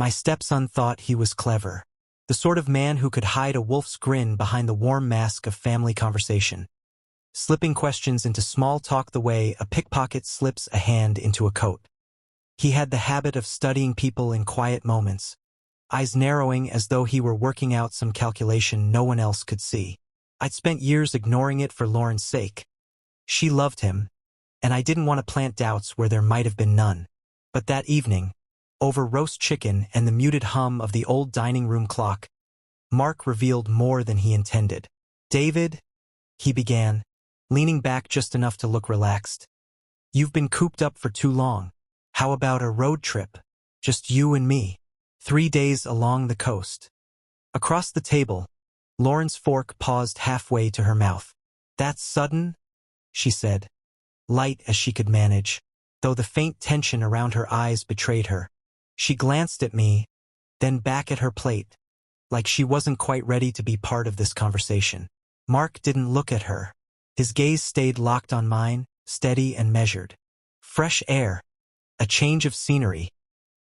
My stepson thought he was clever. The sort of man who could hide a wolf's grin behind the warm mask of family conversation, slipping questions into small talk the way a pickpocket slips a hand into a coat. He had the habit of studying people in quiet moments, eyes narrowing as though he were working out some calculation no one else could see. I'd spent years ignoring it for Lauren's sake. She loved him, and I didn't want to plant doubts where there might have been none. But that evening, over roast chicken and the muted hum of the old dining room clock, Mark revealed more than he intended. "David," he began, leaning back just enough to look relaxed. "You've been cooped up for too long. How about a road trip? Just you and me. 3 days along the coast." Across the table, Lauren's fork paused halfway to her mouth. "That's sudden?" she said, light as she could manage, though the faint tension around her eyes betrayed her. She glanced at me, then back at her plate, like she wasn't quite ready to be part of this conversation. Mark didn't look at her. His gaze stayed locked on mine, steady and measured. "Fresh air. A change of scenery.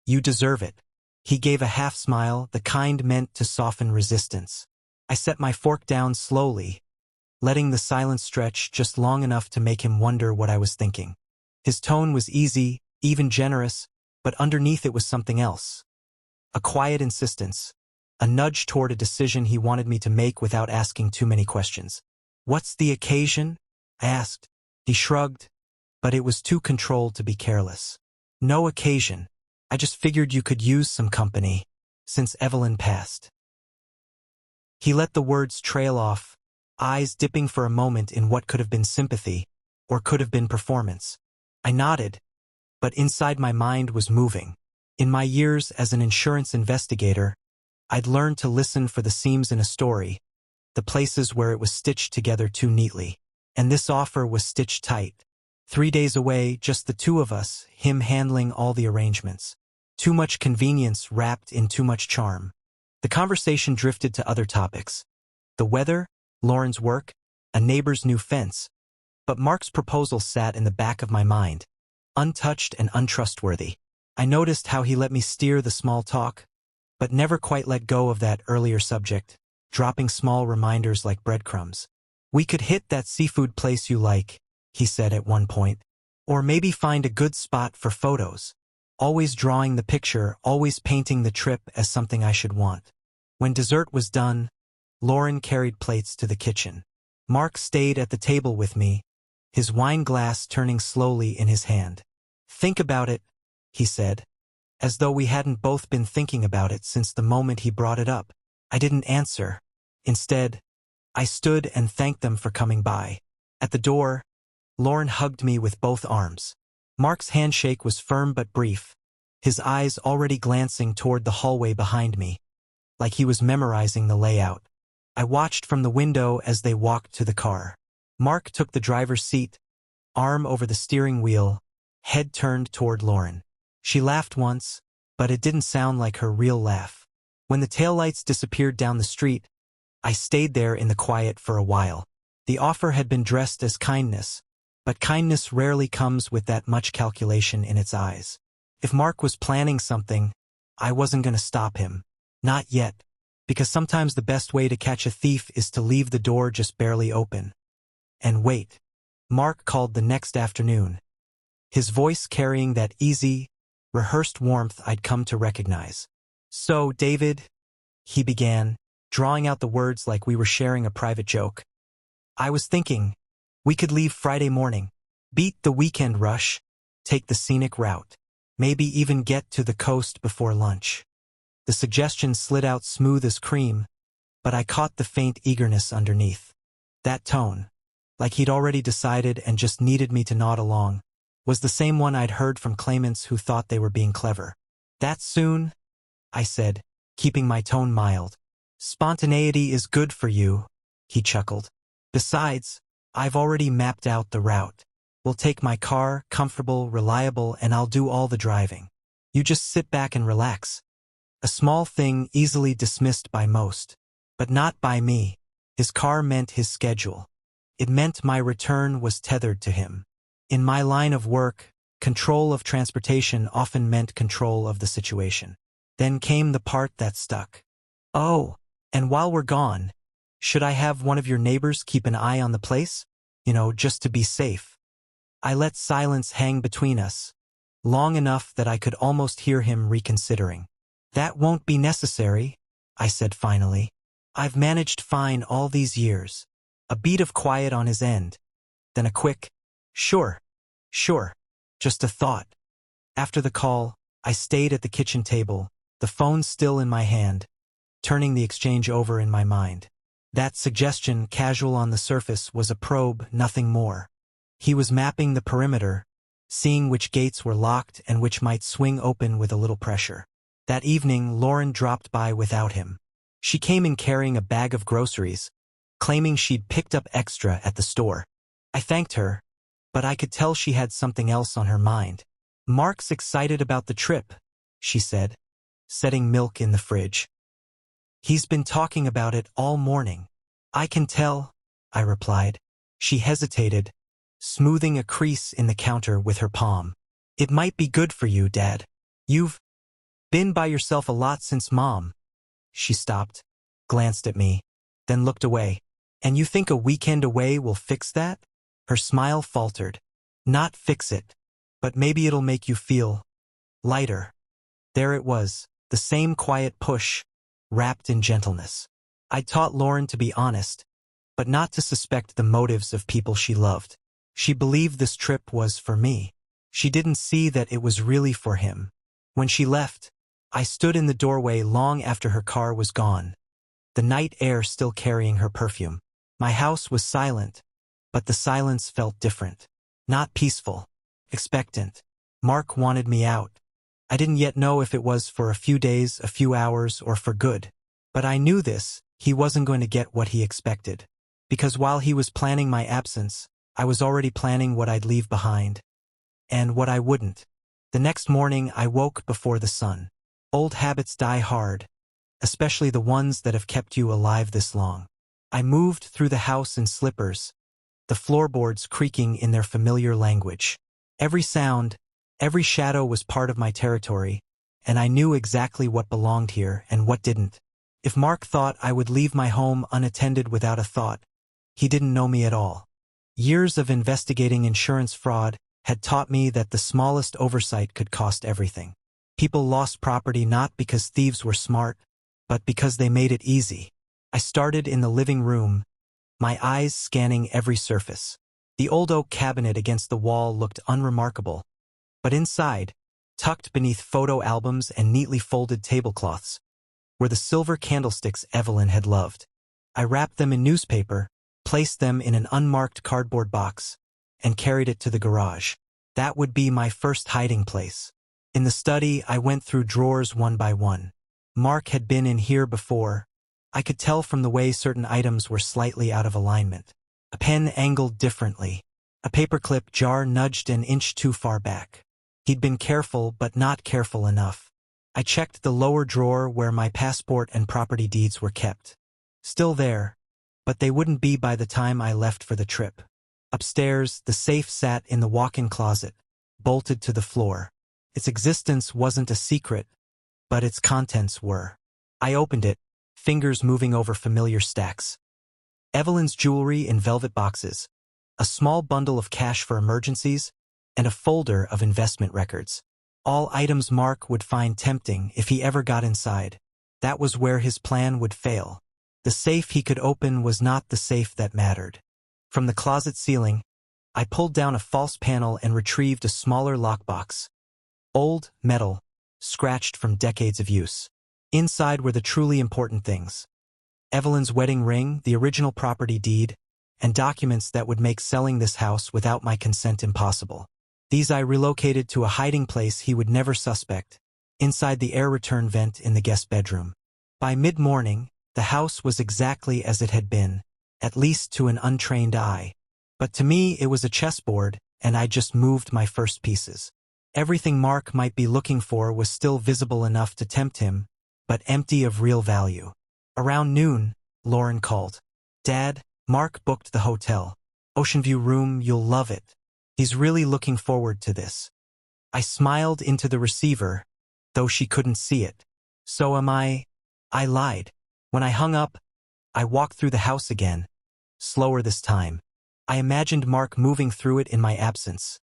You deserve it." He gave a half smile, the kind meant to soften resistance. I set my fork down slowly, letting the silence stretch just long enough to make him wonder what I was thinking. His tone was easy, even generous, but underneath it was something else. A quiet insistence, a nudge toward a decision he wanted me to make without asking too many questions. "What's the occasion?" I asked. He shrugged, but it was too controlled to be careless. "No occasion. I just figured you could use some company, since Evelyn passed." He let the words trail off, eyes dipping for a moment in what could have been sympathy, or could have been performance. I nodded, but inside my mind was moving. In my years as an insurance investigator, I'd learned to listen for the seams in a story, the places where it was stitched together too neatly. And this offer was stitched tight. 3 days away, just the two of us, him handling all the arrangements. Too much convenience wrapped in too much charm. The conversation drifted to other topics. The weather, Lauren's work, a neighbor's new fence. But Mark's proposal sat in the back of my mind, untouched and untrustworthy. I noticed how he let me steer the small talk, but never quite let go of that earlier subject, dropping small reminders like breadcrumbs. "We could hit that seafood place you like," he said at one point. "Or maybe find a good spot for photos." Always drawing the picture, always painting the trip as something I should want. When dessert was done, Lauren carried plates to the kitchen. Mark stayed at the table with me, his wine glass turning slowly in his hand. "Think about it," he said, as though we hadn't both been thinking about it since the moment he brought it up. I didn't answer. Instead, I stood and thanked them for coming by. At the door, Lauren hugged me with both arms. Mark's handshake was firm but brief, his eyes already glancing toward the hallway behind me, like he was memorizing the layout. I watched from the window as they walked to the car. Mark took the driver's seat, arm over the steering wheel, head turned toward Lauren. She laughed once, but it didn't sound like her real laugh. When the taillights disappeared down the street, I stayed there in the quiet for a while. The offer had been dressed as kindness, but kindness rarely comes with that much calculation in its eyes. If Mark was planning something, I wasn't going to stop him. Not yet, because sometimes the best way to catch a thief is to leave the door just barely open. And wait. Mark called the next afternoon, his voice carrying that easy, rehearsed warmth I'd come to recognize. "So, David," he began, drawing out the words like we were sharing a private joke. "I was thinking, we could leave Friday morning, beat the weekend rush, take the scenic route, maybe even get to the coast before lunch." The suggestion slid out smooth as cream, but I caught the faint eagerness underneath. That tone, like he'd already decided and just needed me to nod along, was the same one I'd heard from claimants who thought they were being clever. "That soon?" I said, keeping my tone mild. "Spontaneity is good for you," he chuckled. "Besides, I've already mapped out the route. We'll take my car, comfortable, reliable, and I'll do all the driving. You just sit back and relax." A small thing easily dismissed by most, but not by me. His car meant his schedule. It meant my return was tethered to him. In my line of work, control of transportation often meant control of the situation. Then came the part that stuck. "Oh, and while we're gone, should I have one of your neighbors keep an eye on the place? Just to be safe." I let silence hang between us, long enough that I could almost hear him reconsidering. "That won't be necessary," I said finally. "I've managed fine all these years." A beat of quiet on his end, then a quick, "Sure, sure, just a thought." After the call, I stayed at the kitchen table, the phone still in my hand, turning the exchange over in my mind. That suggestion, casual on the surface, was a probe, nothing more. He was mapping the perimeter, seeing which gates were locked and which might swing open with a little pressure. That evening, Lauren dropped by without him. She came in carrying a bag of groceries, claiming she'd picked up extra at the store. I thanked her, but I could tell she had something else on her mind. "Mark's excited about the trip," she said, setting milk in the fridge. "He's been talking about it all morning." "I can tell," I replied. She hesitated, smoothing a crease in the counter with her palm. "It might be good for you, Dad. You've been by yourself a lot since Mom." She stopped, glanced at me, then looked away. "And you think a weekend away will fix that?" Her smile faltered. "Not fix it, but maybe it'll make you feel lighter." There it was, the same quiet push, wrapped in gentleness. I'd taught Lauren to be honest, but not to suspect the motives of people she loved. She believed this trip was for me. She didn't see that it was really for him. When she left, I stood in the doorway long after her car was gone, the night air still carrying her perfume. My house was silent, but the silence felt different. Not peaceful, expectant. Mark wanted me out. I didn't yet know if it was for a few days, a few hours, or for good. But I knew this, he wasn't going to get what he expected. Because while he was planning my absence, I was already planning what I'd leave behind. And what I wouldn't. The next morning I woke before the sun. Old habits die hard, especially the ones that have kept you alive this long. I moved through the house in slippers, the floorboards creaking in their familiar language. Every sound, every shadow was part of my territory, and I knew exactly what belonged here and what didn't. If Mark thought I would leave my home unattended without a thought, he didn't know me at all. Years of investigating insurance fraud had taught me that the smallest oversight could cost everything. People lost property not because thieves were smart, but because they made it easy. I started in the living room, my eyes scanning every surface. The old oak cabinet against the wall looked unremarkable, but inside, tucked beneath photo albums and neatly folded tablecloths, were the silver candlesticks Evelyn had loved. I wrapped them in newspaper, placed them in an unmarked cardboard box, and carried it to the garage. That would be my first hiding place. In the study, I went through drawers one by one. Mark had been in here before. I could tell from the way certain items were slightly out of alignment. A pen angled differently. A paperclip jar nudged an inch too far back. He'd been careful, but not careful enough. I checked the lower drawer where my passport and property deeds were kept. Still there, but they wouldn't be by the time I left for the trip. Upstairs, the safe sat in the walk-in closet, bolted to the floor. Its existence wasn't a secret, but its contents were. I opened it, fingers moving over familiar stacks. Evelyn's jewelry in velvet boxes, a small bundle of cash for emergencies, and a folder of investment records. All items Mark would find tempting if he ever got inside. That was where his plan would fail. The safe he could open was not the safe that mattered. From the closet ceiling, I pulled down a false panel and retrieved a smaller lockbox. Old, metal, scratched from decades of use. Inside were the truly important things. Evelyn's wedding ring, the original property deed, and documents that would make selling this house without my consent impossible. These I relocated to a hiding place he would never suspect, inside the air return vent in the guest bedroom. By mid-morning, the house was exactly as it had been, at least to an untrained eye. But to me it was a chessboard, and I just moved my first pieces. Everything Mark might be looking for was still visible enough to tempt him, but empty of real value. Around noon, Lauren called. "Dad, Mark booked the hotel. Ocean view room, you'll love it. He's really looking forward to this." I smiled into the receiver, though she couldn't see it. So am I. I lied. When I hung up, I walked through the house again. Slower this time. I imagined Mark moving through it in my absence.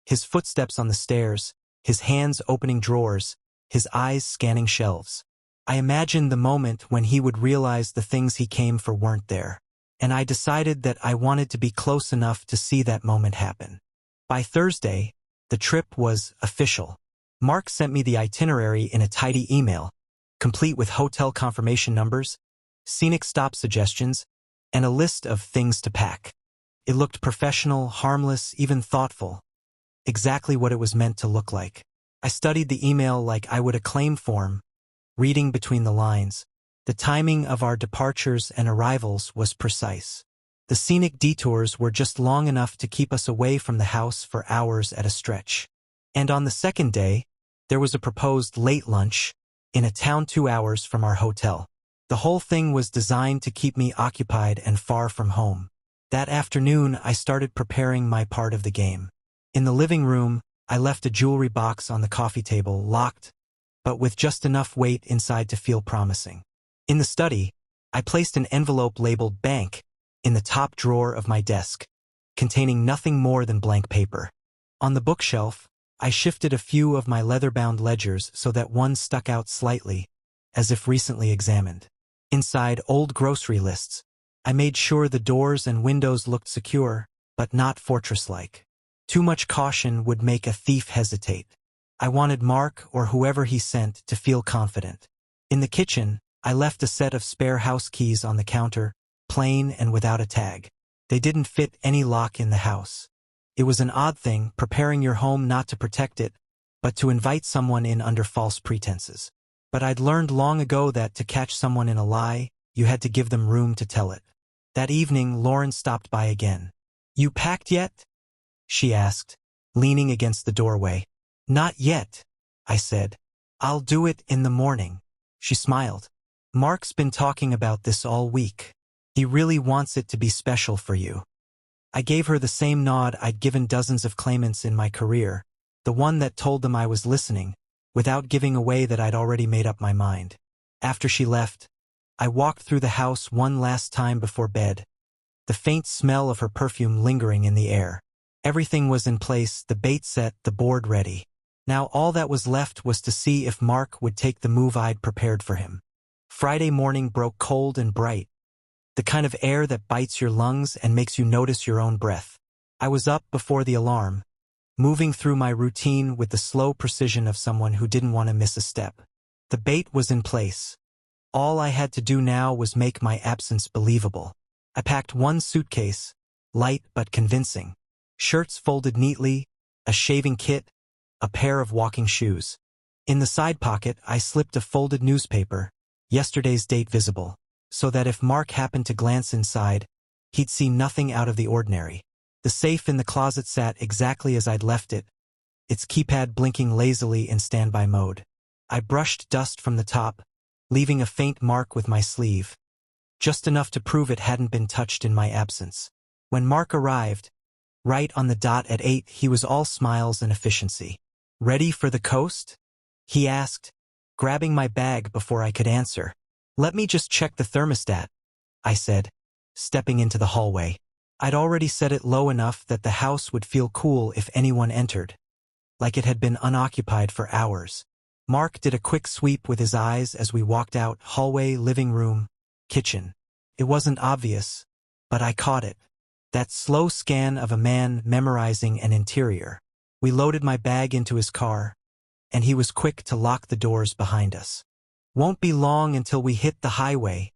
His footsteps on the stairs, his hands opening drawers, his eyes scanning shelves. I imagined the moment when he would realize the things he came for weren't there. And I decided that I wanted to be close enough to see that moment happen. By Thursday, the trip was official. Mark sent me the itinerary in a tidy email, complete with hotel confirmation numbers, scenic stop suggestions, and a list of things to pack. It looked professional, harmless, even thoughtful. Exactly what it was meant to look like. I studied the email like I would a claim form, reading between the lines. The timing of our departures and arrivals was precise. The scenic detours were just long enough to keep us away from the house for hours at a stretch. And on the second day, there was a proposed late lunch in a town 2 hours from our hotel. The whole thing was designed to keep me occupied and far from home. That afternoon, I started preparing my part of the game. In the living room, I left a jewelry box on the coffee table, locked, but with just enough weight inside to feel promising. In the study, I placed an envelope labeled bank in the top drawer of my desk, containing nothing more than blank paper. On the bookshelf, I shifted a few of my leather-bound ledgers so that one stuck out slightly, as if recently examined. Inside old grocery lists, I made sure the doors and windows looked secure, but not fortress-like. Too much caution would make a thief hesitate. I wanted Mark or whoever he sent to feel confident. In the kitchen, I left a set of spare house keys on the counter, plain and without a tag. They didn't fit any lock in the house. It was an odd thing, preparing your home not to protect it, but to invite someone in under false pretenses. But I'd learned long ago that to catch someone in a lie, you had to give them room to tell it. That evening, Lauren stopped by again. "You packed yet?" she asked, leaning against the doorway. "Not yet," I said. "I'll do it in the morning." She smiled. "Mark's been talking about this all week. He really wants it to be special for you." I gave her the same nod I'd given dozens of claimants in my career, the one that told them I was listening, without giving away that I'd already made up my mind. After she left, I walked through the house one last time before bed, the faint smell of her perfume lingering in the air. Everything was in place, the bait set, the board ready. Now all that was left was to see if Mark would take the move I'd prepared for him. Friday morning broke cold and bright, the kind of air that bites your lungs and makes you notice your own breath. I was up before the alarm, moving through my routine with the slow precision of someone who didn't want to miss a step. The bait was in place. All I had to do now was make my absence believable. I packed one suitcase, light but convincing. Shirts folded neatly, a shaving kit, a pair of walking shoes. In the side pocket, I slipped a folded newspaper, yesterday's date visible, so that if Mark happened to glance inside, he'd see nothing out of the ordinary. The safe in the closet sat exactly as I'd left it, its keypad blinking lazily in standby mode. I brushed dust from the top, leaving a faint mark with my sleeve, just enough to prove it hadn't been touched in my absence. When Mark arrived, right on the dot at 8, he was all smiles and efficiency. "Ready for the coast?" he asked, grabbing my bag before I could answer. "Let me just check the thermostat," I said, stepping into the hallway. I'd already set it low enough that the house would feel cool if anyone entered, like it had been unoccupied for hours. Mark did a quick sweep with his eyes as we walked out, hallway, living room, kitchen. It wasn't obvious, but I caught it. That slow scan of a man memorizing an interior. We loaded my bag into his car, and he was quick to lock the doors behind us. "Won't be long until we hit the highway,"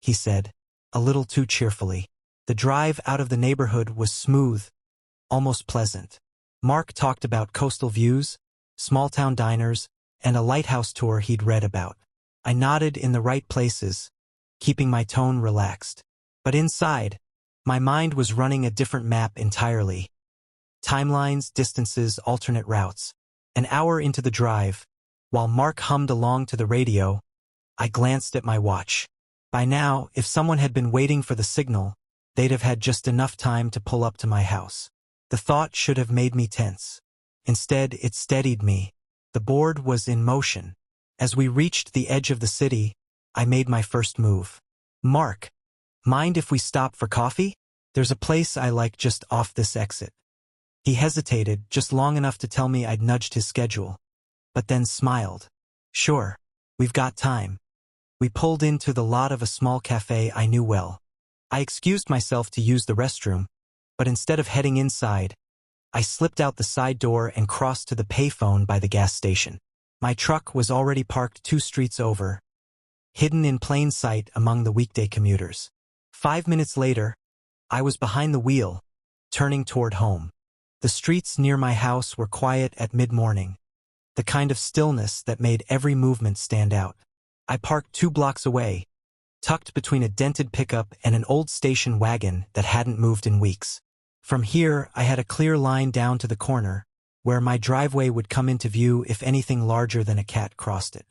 he said, a little too cheerfully. The drive out of the neighborhood was smooth, almost pleasant. Mark talked about coastal views, small-town diners, and a lighthouse tour he'd read about. I nodded in the right places, keeping my tone relaxed. But inside, my mind was running a different map entirely. Timelines, distances, alternate routes. An hour into the drive, while Mark hummed along to the radio, I glanced at my watch. By now, if someone had been waiting for the signal, they'd have had just enough time to pull up to my house. The thought should have made me tense. Instead, it steadied me. The board was in motion. As we reached the edge of the city, I made my first move. "Mark, mind if we stop for coffee? There's a place I like just off this exit." He hesitated just long enough to tell me I'd nudged his schedule, but then smiled. "Sure, we've got time." We pulled into the lot of a small cafe I knew well. I excused myself to use the restroom, but instead of heading inside, I slipped out the side door and crossed to the payphone by the gas station. My truck was already parked 2 streets over, hidden in plain sight among the weekday commuters. 5 minutes later, I was behind the wheel, turning toward home. The streets near my house were quiet at mid-morning, the kind of stillness that made every movement stand out. I parked 2 blocks away, tucked between a dented pickup and an old station wagon that hadn't moved in weeks. From here, I had a clear line down to the corner, where my driveway would come into view if anything larger than a cat crossed it.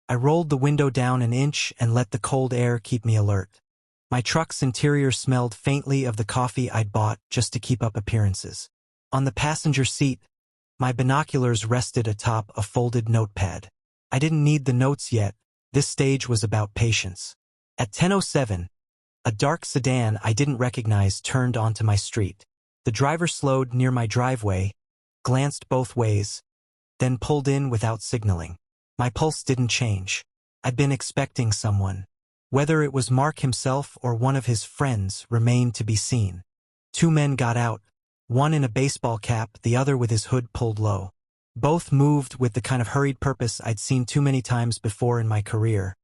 I rolled the window down an inch and let the cold air keep me alert. My truck's interior smelled faintly of the coffee I'd bought just to keep up appearances. On the passenger seat, my binoculars rested atop a folded notepad. I didn't need the notes yet. This stage was about patience. At 10:07, a dark sedan I didn't recognize turned onto my street. The driver slowed near my driveway, glanced both ways, then pulled in without signaling. My pulse didn't change. I'd been expecting someone. Whether it was Mark himself or one of his friends remained to be seen. 2 men got out, one in a baseball cap, the other with his hood pulled low. Both moved with the kind of hurried purpose I'd seen too many times before in my career.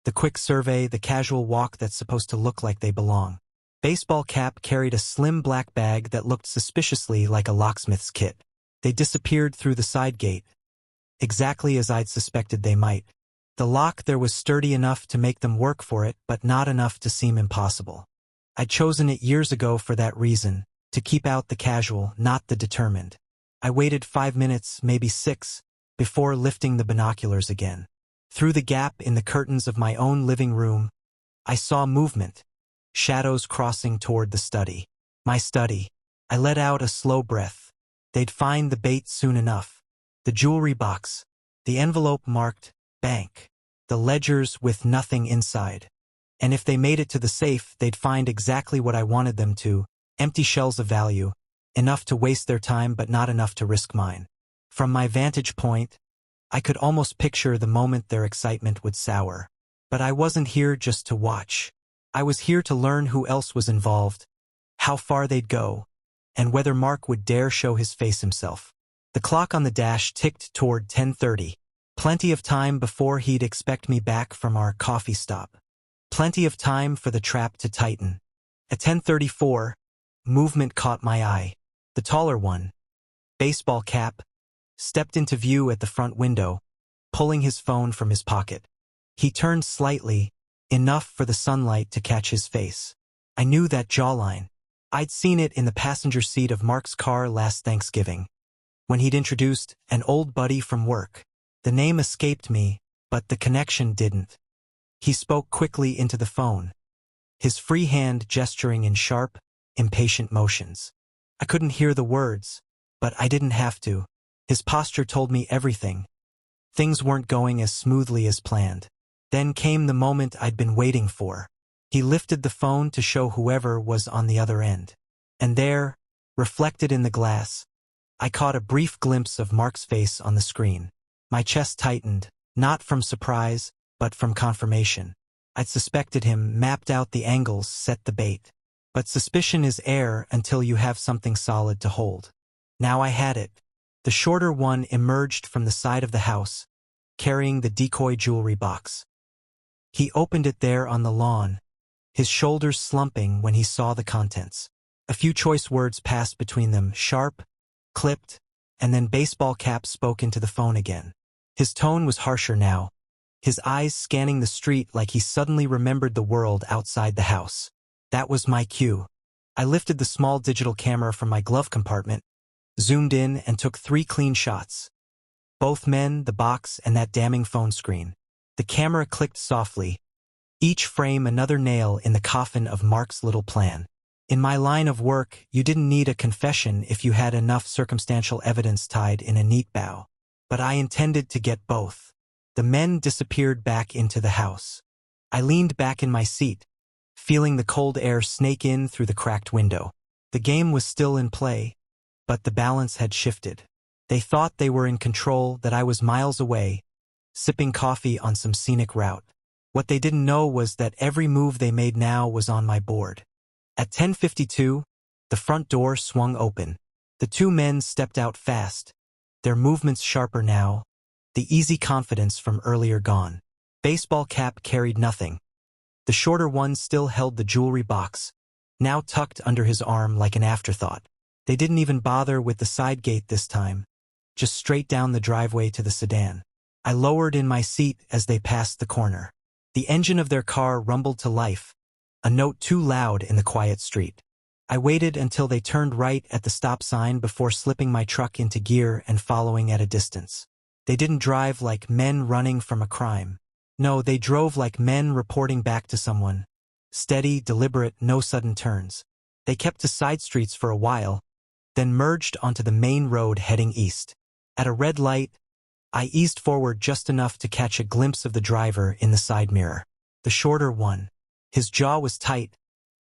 The quick survey, the casual walk that's supposed to look like they belong. Baseball cap carried a slim black bag that looked suspiciously like a locksmith's kit. They disappeared through the side gate, exactly as I'd suspected they might. The lock there was sturdy enough to make them work for it, but not enough to seem impossible. I'd chosen it years ago for that reason, to keep out the casual, not the determined. I waited 5 minutes, maybe 6, before lifting the binoculars again. Through the gap in the curtains of my own living room, I saw movement. Shadows crossing toward the study. My study. I let out a slow breath. They'd find the bait soon enough. The jewelry box. The envelope marked bank. The ledgers with nothing inside. And if they made it to the safe, they'd find exactly what I wanted them to. Empty shells of value. Enough to waste their time but not enough to risk mine. From my vantage point, I could almost picture the moment their excitement would sour. But I wasn't here just to watch. I was here to learn who else was involved, how far they'd go, and whether Mark would dare show his face himself. The clock on the dash ticked toward 10:30. Plenty of time before he'd expect me back from our coffee stop. Plenty of time for the trap to tighten. At 10:34, movement caught my eye. The taller one, baseball cap, stepped into view at the front window, pulling his phone from his pocket. He turned slightly, enough for the sunlight to catch his face. I knew that jawline. I'd seen it in the passenger seat of Mark's car last Thanksgiving, when he'd introduced an old buddy from work. The name escaped me, but the connection didn't. He spoke quickly into the phone, his free hand gesturing in sharp, impatient motions. I couldn't hear the words, but I didn't have to. His posture told me everything. Things weren't going as smoothly as planned. Then came the moment I'd been waiting for. He lifted the phone to show whoever was on the other end. And there, reflected in the glass, I caught a brief glimpse of Mark's face on the screen. My chest tightened, not from surprise, but from confirmation. I'd suspected him, mapped out the angles, set the bait. But suspicion is air until you have something solid to hold. Now I had it. The shorter one emerged from the side of the house, carrying the decoy jewelry box. He opened it there on the lawn, his shoulders slumping when he saw the contents. A few choice words passed between them, sharp, clipped, and then baseball cap spoke into the phone again. His tone was harsher now, his eyes scanning the street like he suddenly remembered the world outside the house. That was my cue. I lifted the small digital camera from my glove compartment, zoomed in, and took 3 clean shots. Both men, the box, and that damning phone screen. The camera clicked softly, each frame another nail in the coffin of Mark's little plan. In my line of work, you didn't need a confession if you had enough circumstantial evidence tied in a neat bow. But I intended to get both. The men disappeared back into the house. I leaned back in my seat, feeling the cold air snake in through the cracked window. The game was still in play, but the balance had shifted. They thought they were in control, that I was miles away, sipping coffee on some scenic route. What they didn't know was that every move they made now was on my board. At 10:52, the front door swung open. The two men stepped out fast, their movements sharper now, the easy confidence from earlier gone. Baseball cap carried nothing. The shorter one still held the jewelry box, now tucked under his arm like an afterthought. They didn't even bother with the side gate this time, just straight down the driveway to the sedan. I lowered in my seat as they passed the corner. The engine of their car rumbled to life, a note too loud in the quiet street. I waited until they turned right at the stop sign before slipping my truck into gear and following at a distance. They didn't drive like men running from a crime. No, they drove like men reporting back to someone. Steady, deliberate, no sudden turns. They kept to side streets for a while, then merged onto the main road heading east. At a red light, I eased forward just enough to catch a glimpse of the driver in the side mirror. The shorter one. His jaw was tight,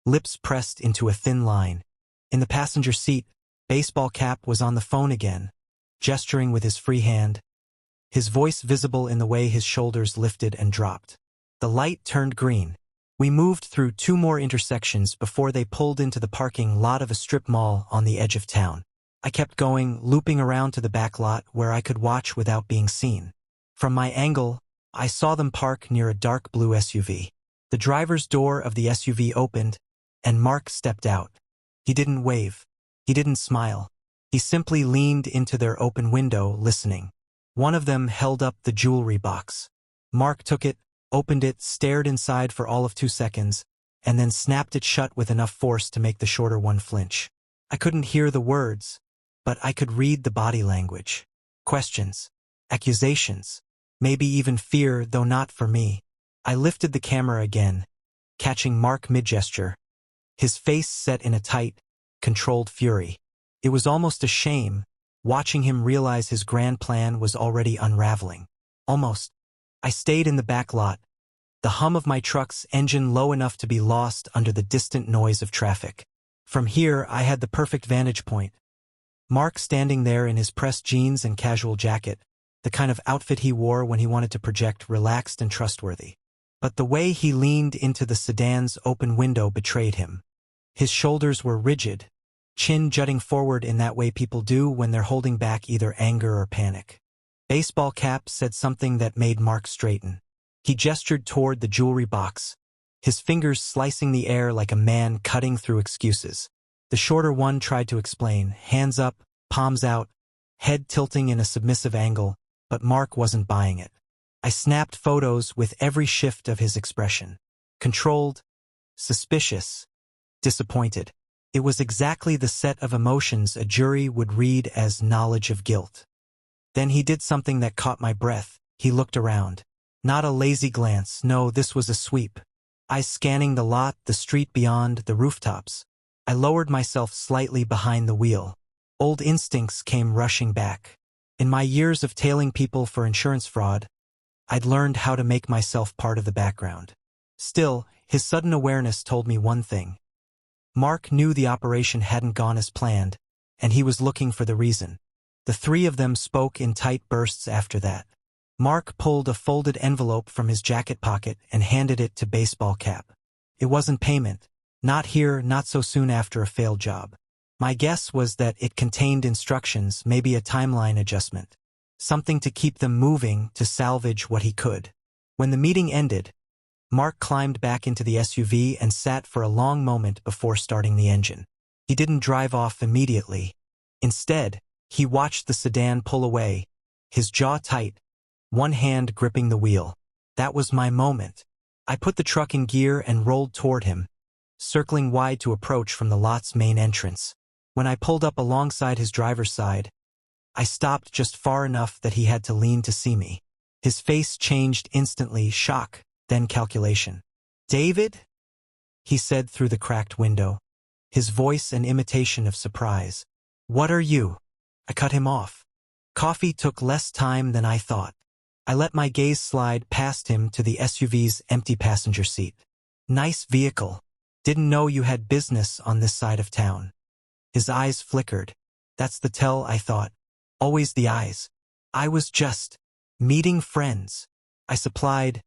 lips pressed into a thin line. In the passenger seat, baseball cap was on the phone again, gesturing with his free hand, his voice visible in the way his shoulders lifted and dropped. The light turned green. We moved through two more intersections before they pulled into the parking lot of a strip mall on the edge of town. I kept going, looping around to the back lot where I could watch without being seen. From my angle, I saw them park near a dark blue SUV. The driver's door of the SUV opened, and Mark stepped out. He didn't wave. He didn't smile. He simply leaned into their open window, listening. One of them held up the jewelry box. Mark took it, opened it, stared inside for all of 2 seconds, and then snapped it shut with enough force to make the shorter one flinch. I couldn't hear the words, but I could read the body language. Questions, accusations, maybe even fear, though not for me. I lifted the camera again, catching Mark mid-gesture, his face set in a tight, controlled fury. It was almost a shame, watching him realize his grand plan was already unraveling. Almost. I stayed in the back lot, the hum of my truck's engine low enough to be lost under the distant noise of traffic. From here, I had the perfect vantage point. Mark standing there in his pressed jeans and casual jacket, the kind of outfit he wore when he wanted to project relaxed and trustworthy. But the way he leaned into the sedan's open window betrayed him. His shoulders were rigid, chin jutting forward in that way people do when they're holding back either anger or panic. Baseball cap said something that made Mark straighten. He gestured toward the jewelry box, his fingers slicing the air like a man cutting through excuses. The shorter one tried to explain, hands up, palms out, head tilting in a submissive angle, but Mark wasn't buying it. I snapped photos with every shift of his expression. Controlled, suspicious, disappointed. It was exactly the set of emotions a jury would read as knowledge of guilt. Then he did something that caught my breath. He looked around. Not a lazy glance, no, this was a sweep. Eyes scanning the lot, the street beyond, the rooftops. I lowered myself slightly behind the wheel. Old instincts came rushing back. In my years of tailing people for insurance fraud, I'd learned how to make myself part of the background. Still, his sudden awareness told me one thing. Mark knew the operation hadn't gone as planned, and he was looking for the reason. The three of them spoke in tight bursts after that. Mark pulled a folded envelope from his jacket pocket and handed it to baseball cap. It wasn't payment. Not here, not so soon after a failed job. My guess was that it contained instructions, maybe a timeline adjustment. Something to keep them moving, to salvage what he could. When the meeting ended, Mark climbed back into the SUV and sat for a long moment before starting the engine. He didn't drive off immediately. Instead, he watched the sedan pull away, his jaw tight, one hand gripping the wheel. That was my moment. I put the truck in gear and rolled toward him, circling wide to approach from the lot's main entrance. When I pulled up alongside his driver's side, I stopped just far enough that he had to lean to see me. His face changed instantly, shock, then calculation. "David?" he said through the cracked window, his voice an imitation of surprise. "What are you?" I cut him off. Coffee took less time than I thought. I let my gaze slide past him to the SUV's empty passenger seat. Nice vehicle. Didn't know you had business on this side of town. His eyes flickered. That's the tell, I thought. Always the eyes. I was just meeting friends, I supplied,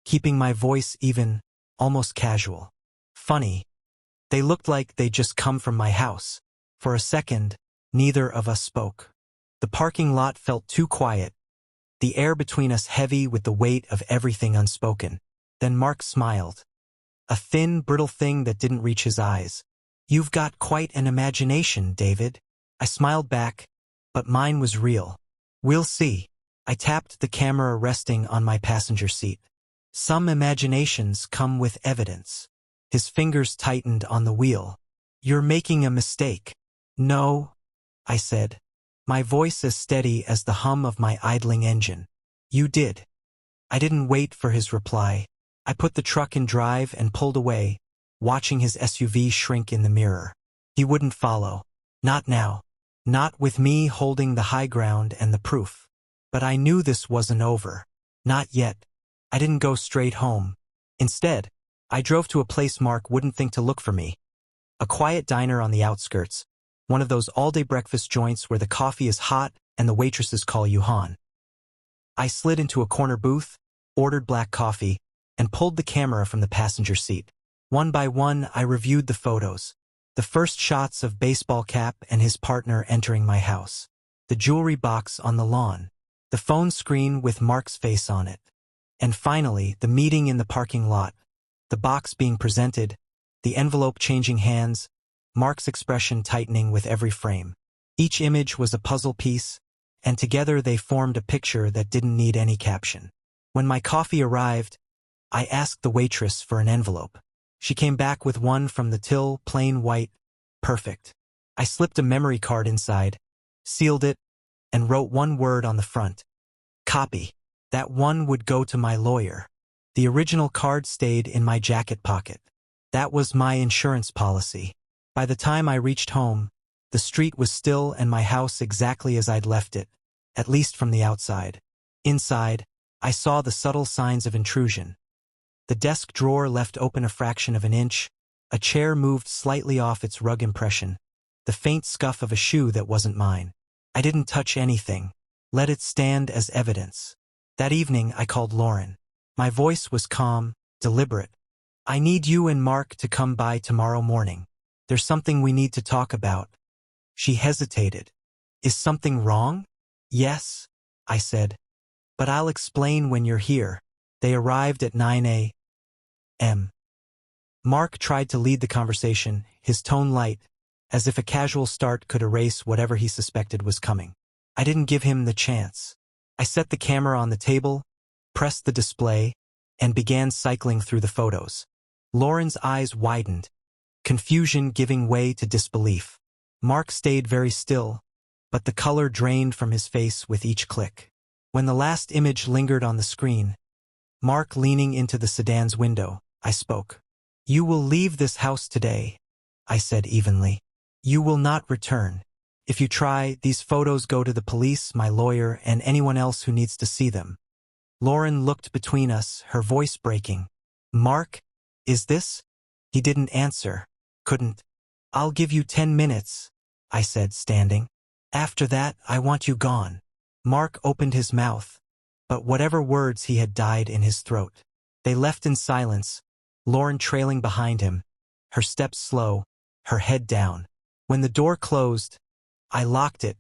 keeping my voice even, almost casual. Funny. They looked like they'd just come from my house. For a second, neither of us spoke. The parking lot felt too quiet, the air between us heavy with the weight of everything unspoken. Then Mark smiled. A thin, brittle thing that didn't reach his eyes. You've got quite an imagination, David. I smiled back, but mine was real. We'll see. I tapped the camera resting on my passenger seat. Some imaginations come with evidence. His fingers tightened on the wheel. You're making a mistake. No, I said, my voice as steady as the hum of my idling engine. You did. I didn't wait for his reply. I put the truck in drive and pulled away, watching his SUV shrink in the mirror. He wouldn't follow. Not now. Not with me holding the high ground and the proof. But I knew this wasn't over. Not yet. I didn't go straight home. Instead, I drove to a place Mark wouldn't think to look for me. A quiet diner on the outskirts. One of those all-day breakfast joints where the coffee is hot and the waitresses call you Han. I slid into a corner booth, ordered black coffee, and pulled the camera from the passenger seat. One by one, I reviewed the photos. The first shots of baseball cap and his partner entering my house. The jewelry box on the lawn. The phone screen with Mark's face on it. And finally, the meeting in the parking lot. The box being presented, the envelope changing hands, Mark's expression tightening with every frame. Each image was a puzzle piece, and together they formed a picture that didn't need any caption. When my coffee arrived, I asked the waitress for an envelope. She came back with one from the till, plain white, perfect. I slipped a memory card inside, sealed it, and wrote one word on the front. Copy. That one would go to my lawyer. The original card stayed in my jacket pocket. That was my insurance policy. By the time I reached home, the street was still and my house exactly as I'd left it, at least from the outside. Inside, I saw the subtle signs of intrusion. The desk drawer left open a fraction of an inch, a chair moved slightly off its rug impression, the faint scuff of a shoe that wasn't mine. I didn't touch anything. Let it stand as evidence. That evening, I called Lauren. My voice was calm, deliberate. I need you and Mark to come by tomorrow morning. There's something we need to talk about. She hesitated. Is something wrong? Yes, I said. But I'll explain when you're here. They arrived at 9 a.m. Mark tried to lead the conversation, his tone light, as if a casual start could erase whatever he suspected was coming. I didn't give him the chance. I set the camera on the table, pressed the display, and began cycling through the photos. Lauren's eyes widened, confusion giving way to disbelief. Mark stayed very still, but the color drained from his face with each click. When the last image lingered on the screen, Mark leaning into the sedan's window, I spoke. You will leave this house today, I said evenly. You will not return. If you try, these photos go to the police, my lawyer, and anyone else who needs to see them. Lauren looked between us, her voice breaking. Mark, is this? He didn't answer. Couldn't. I'll give you 10 minutes, I said, standing. After that, I want you gone. Mark opened his mouth, but whatever words he had died in his throat. They left in silence, Lauren trailing behind him, her steps slow, her head down. When the door closed, I locked it,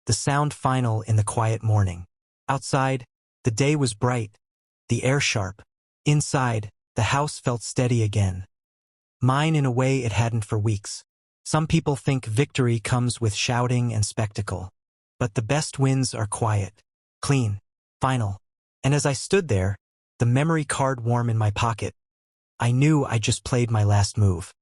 the sound final in the quiet morning. Outside, the day was bright, the air sharp. Inside, the house felt steady again. Mine in a way it hadn't for weeks. Some people think victory comes with shouting and spectacle. But the best wins are quiet, clean, final. And as I stood there, the memory card warm in my pocket, I knew I just played my last move.